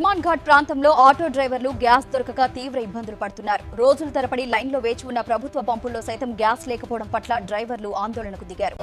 Harman ghat ప్రాంతంలో auto డ్రైవర్లు gas దొరకక తీవ్ర ఇబ్బందులు పడుతున్నారు. రోజుల తరబడి లైన్లో వేచి ఉన్న ప్రభుత్వ పంపుల్లో సైతం గ్యాస్ లేకపోవడం పట్ల డ్రైవర్లు ఆందోళనకు దిగారు.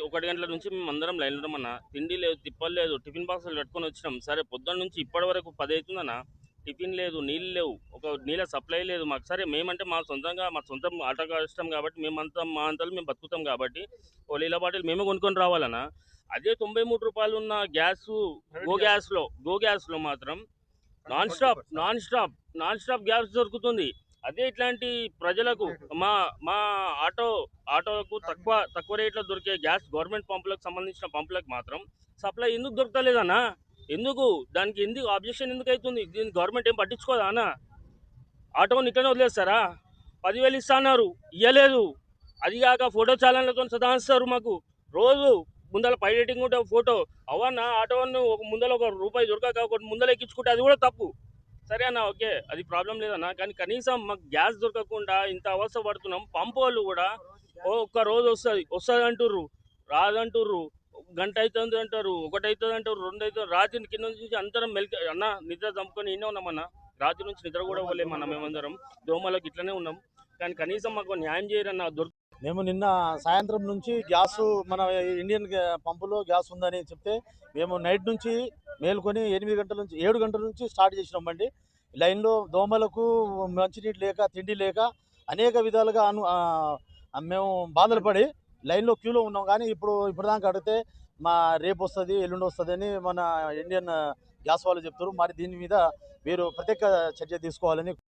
ఒకటి గంటల నుంచి మేము అందరం లైన్లో ఉన్నామన్నా. తిండి లేదు, తిప్పలు లేదు, టిఫిన్ బాక్సులు కట్టుకొని వచ్చినాం. సరే పొద్దున్న నుంచి ఇప్పటి వరకు 10 అవుతుందన్నా, టిఫిన్ లేదు, నీళ్ళు లేవు, ఒక నీళ్ళ సప్లై లేదు మాకు. సరే మేమంటే మా సొంతం ఆటో కష్టం కాబట్టి మా అంతలో మేము బతుకుతాం కాబట్టి ఓ నీళ్ళ బాటిల్ మేమే కొనుక్కొని రావాలన్నా. అదే 93 రూపాయలు ఉన్న గో గ్యాస్లో మాత్రం నాన్ స్టాప్ గ్యాస్ దొరుకుతుంది. అదే ఇట్లాంటి ప్రజలకు మా మా ఆటోకు తక్కువ రేట్లో దొరికే గ్యాస్ గవర్నమెంట్ పంపులకు సంబంధించిన పంపులకు మాత్రం సప్లై ఎందుకు దొరకలేదన్నా? దానికి ఎందుకు ఆబ్జెక్షన్ ఎందుకు అవుతుంది? దీన్ని గవర్నమెంట్ ఏం పట్టించుకోదా అన్న? ఆటోని ఇట్లనే వదిలేస్తారా? 10,000 ఇస్తా అన్నారు, ఇవ్వలేదు. అదిగాక ఫోటో ఛానళ్ళతో సదాయిస్తారు మాకు. రోజు ముందర పై రేటింగ్ ఉంటే ఫోటో అవన్నా ఆటోను ముందర ₹1 దొరకక ఒకటి ముందర ఎక్కించుకుంటే అది కూడా తప్పు. సరే అన్న, ఓకే, అది ప్రాబ్లం లేదన్నా. కానీ కనీసం మాకు గ్యాస్ దొరకకుండా ఇంత అవస్థ పడుతున్నాం. పంపు వాళ్ళు కూడా ఒక్క రోజు వస్తుంది అంటుర్రు, రాదంటుర్రు, గంట అవుతుంది అంటారు, 1 అవుతుంది అంటారు, 2 అవుతుంది. రాత్రి కింద నుంచి అందరం అన్న నిద్ర చంపుకొని ఇన్నే ఉన్నామన్నా. రాత్రి నుంచి నిద్ర కూడా ఇవ్వలేమన్నా. మేమందరం దోమలకు ఇట్లనే ఉన్నాం. కానీ కనీసం మాకు న్యాయం చేయరన్నా. మేము నిన్న సాయంత్రం నుంచి గ్యాస్ మన ఇండియన్ పంపులో గ్యాస్ ఉందని చెప్తే మేము నైట్ నుంచి మేల్కొని 7 గంటల నుంచి స్టార్ట్ చేసినామండి. లైన్లో దోమలకు మంచినీళ్ళు లేక, తిండి లేక అనేక విధాలుగా మేము బాధలు పడి లైన్లో క్యూలో ఉన్నాం. కానీ ఇప్పుడు దాకా అడిగితే రేపు వస్తుంది, ఎల్లుండి వస్తుంది అని మన ఇండియన్ గ్యాస్ వాళ్ళు చెప్తారు. మరి దీని మీద మీరు ప్రత్యేక చర్య తీసుకోవాలని